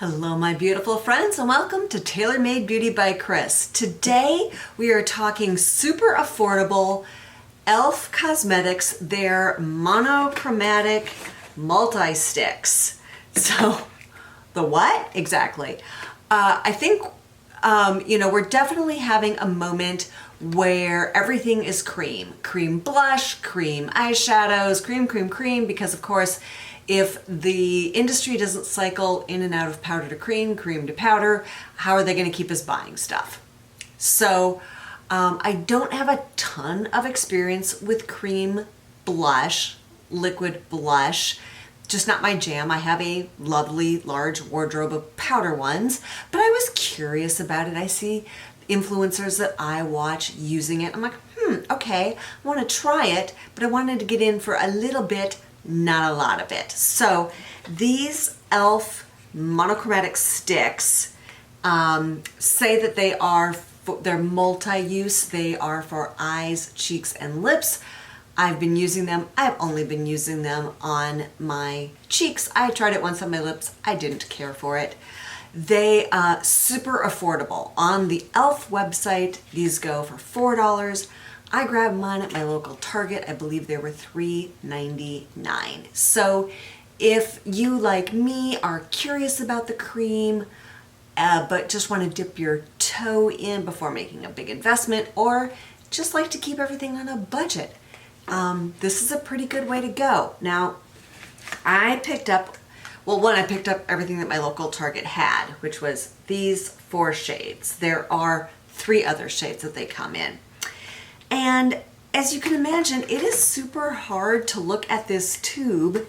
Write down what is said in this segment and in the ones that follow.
Hello my beautiful friends and welcome to Tailor Made Beauty by Kris. Today we are talking super affordable Elf Cosmetics, their Monochromatic Multisticks. So the what? Exactly. I think we're definitely having a moment where everything is cream. Cream blush, cream eyeshadows, cream, because of course if the industry doesn't cycle in and out of powder to cream to powder, how are they going to keep us buying stuff? So I don't have a ton of experience with cream blush, liquid blush, just not my jam. I have a lovely large wardrobe of powder ones, but I was curious about it. I see influencers that I watch using it. I'm like, okay, I want to try it, but I wanted to get in for a little bit, not a lot of it. So these Elf Monochromatic sticks say that they're multi-use. They are for eyes, cheeks, and lips. I've been using them. I've only been using them on my cheeks. I tried it once on my lips. I didn't care for it. They super affordable. On the Elf website, these go for $4. I grabbed mine at my local Target. I believe they were $3.99. So if you, like me, are curious about the cream, but just want to dip your toe in before making a big investment, or just like to keep everything on a budget, this is a pretty good way to go. Now, I picked up everything that my local Target had, which was these 4 shades. There are 3 other shades that they come in. And as you can imagine, it is super hard to look at this tube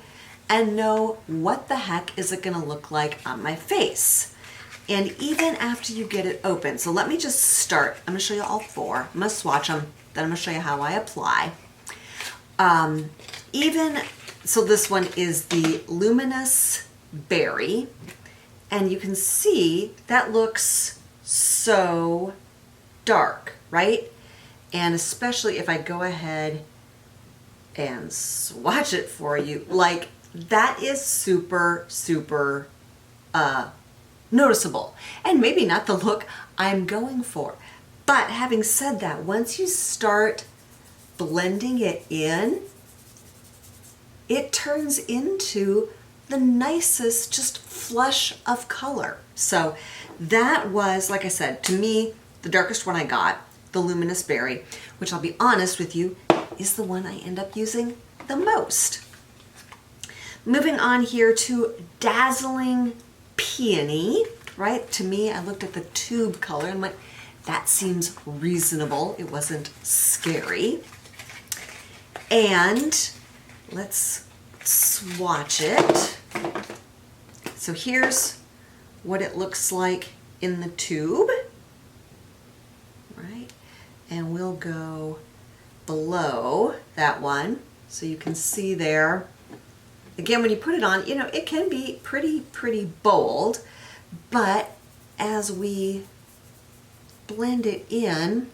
and know what the heck is it going to look like on my face. And even after you get it open, so let me just start. I'm going to show you all 4. I'm going to swatch them, then I'm going to show you how I apply. So this one is the Luminous Berry, and you can see that looks so dark, right? And especially if I go ahead and swatch it for you, like that is super, super noticeable. And maybe not the look I'm going for. But having said that, once you start blending it in, it turns into the nicest just flush of color. So that was, like I said, to me, the darkest one I got, the Luminous Berry, which I'll be honest with you, is the one I end up using the most. Moving on here to Dazzling Peony, right? To me, I looked at the tube color and went, that seems reasonable. It wasn't scary. And let's swatch it. So here's what it looks like in the tube, right? And we'll go below that one so you can see there. Again, when you put it on, it can be pretty bold, but as we blend it in,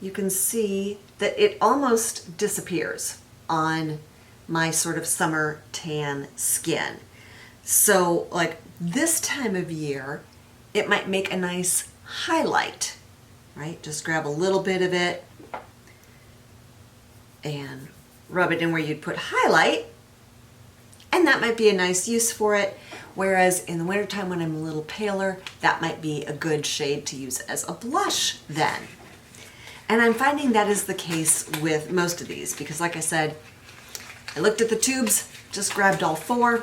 you can see that it almost disappears on my sort of summer tan skin. So like this time of year, it might make a nice highlight, right? Just grab a little bit of it and rub it in where you'd put highlight, and that might be a nice use for it. Whereas in the wintertime when I'm a little paler, that might be a good shade to use as a blush then. And I'm finding that is the case with most of these because, like I said, I looked at the tubes, just grabbed all 4,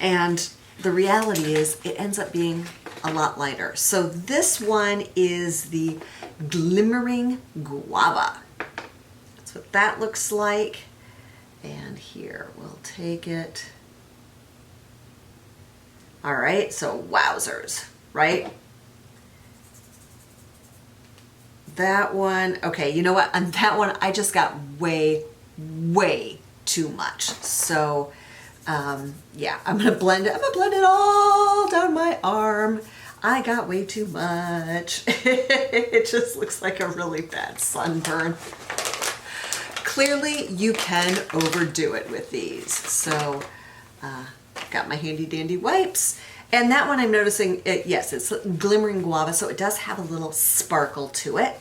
and the reality is it ends up being a lot lighter. So this one is the Glimmering Guava. That's what that looks like. And here, we'll take it. All right, so wowzers, right? That one, okay, you know what? On that one, I just got way too much. So yeah, I'm gonna blend it all down my arm. I got way too much. It just looks like a really bad sunburn. Clearly you can overdo it with these. So got got my handy dandy wipes. And that one I'm noticing, yes, it's Glimmering Guava, so it does have a little sparkle to it.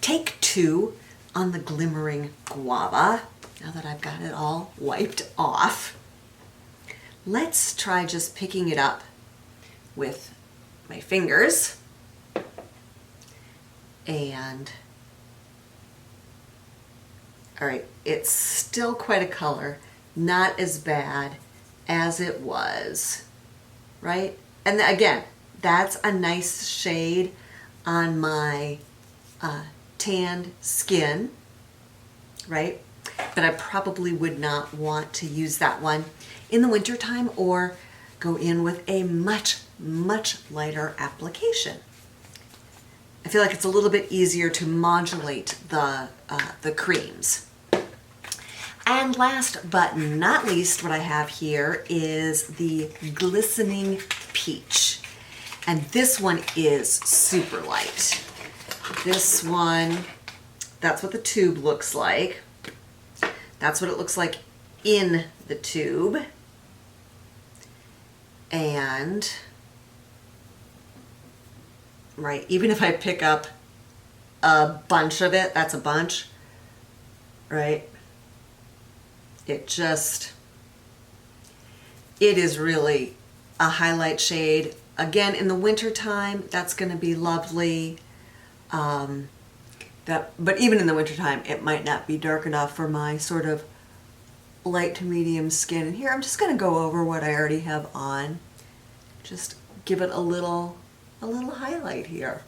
Take 2 on the Glimmering Guava, now that I've got it all wiped off. Let's try just picking it up with my fingers. And, all right, it's still quite a color, not as bad as it was, right? And again, that's a nice shade on my tanned skin, right? But I probably would not want to use that one in the wintertime or go in with a much, much lighter application. I feel like it's a little bit easier to modulate the creams. And last but not least, what I have here is the Glistening Peach. And this one is super light. This one, that's what the tube looks like. That's what it looks like in the tube. And, right, even if I pick up a bunch of it, that's a bunch, right? It is really a highlight shade. Again, in the winter time, that's going to be lovely. But even in the wintertime, it might not be dark enough for my sort of light to medium skin. And here, I'm just going to go over what I already have on. Just give it a little highlight here.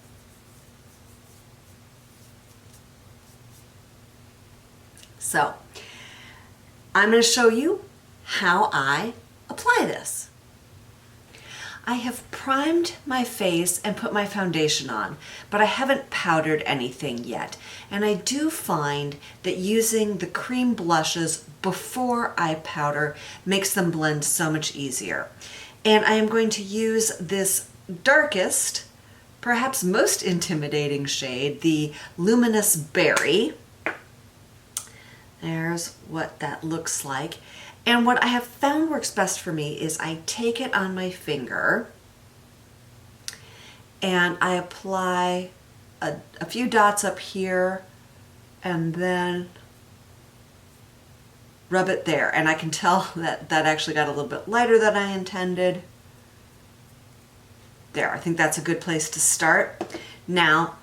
So, I'm going to show you how I apply this. I have primed my face and put my foundation on, but I haven't powdered anything yet. And I do find that using the cream blushes before I powder makes them blend so much easier. And I am going to use this darkest, perhaps most intimidating shade, the Luminous Berry. There's what that looks like. And what I have found works best for me is I take it on my finger and I apply a few dots up here and then rub it there. And I can tell that that actually got a little bit lighter than I intended. There, I think that's a good place to start. Now,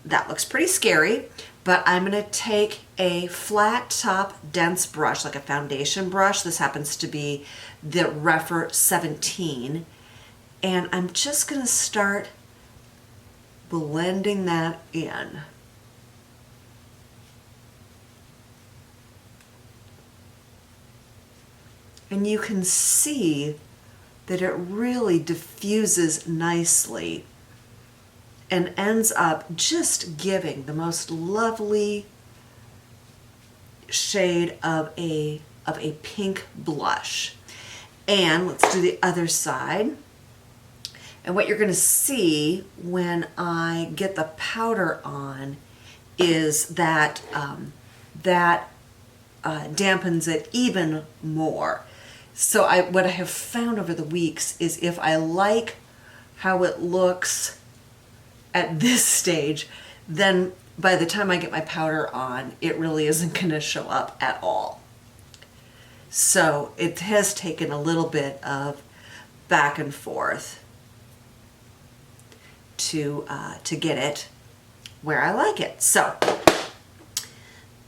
that looks pretty scary, but I'm going to take a flat top dense brush, like a foundation brush. This happens to be the Refer 17. And I'm just going to start blending that in. And you can see that it really diffuses nicely and ends up just giving the most lovely shade of a pink blush. And let's do the other side. And what you're going to see when I get the powder on is that dampens it even more. So what I have found over the weeks is if I like how it looks at this stage, then by the time I get my powder on, it really isn't going to show up at all. So it has taken a little bit of back and forth to get it where I like it. So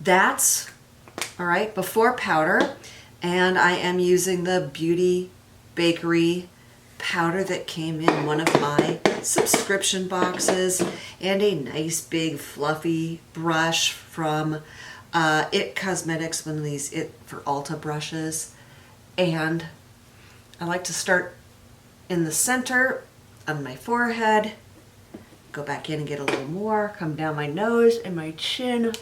that's all right before powder, and I am using the Beauty Bakery powder that came in one of my subscription boxes, and a nice big fluffy brush from It Cosmetics, one of these It for Ulta brushes. And I like to start in the center on my forehead, go back in and get a little more, come down my nose and my chin,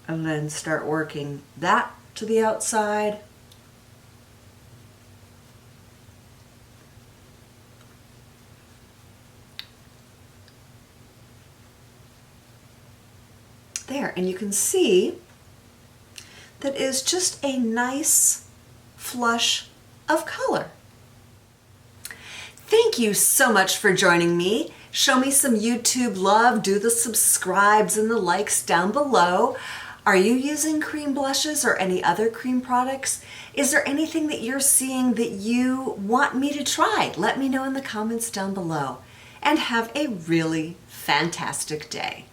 and then start working that to the outside. There, and you can see that is just a nice flush of color. Thank you so much for joining me. Show me some YouTube love. Do the subscribes and the likes down below. Are you using cream blushes or any other cream products? Is there anything that you're seeing that you want me to try? Let me know in the comments down below. And have a really fantastic day.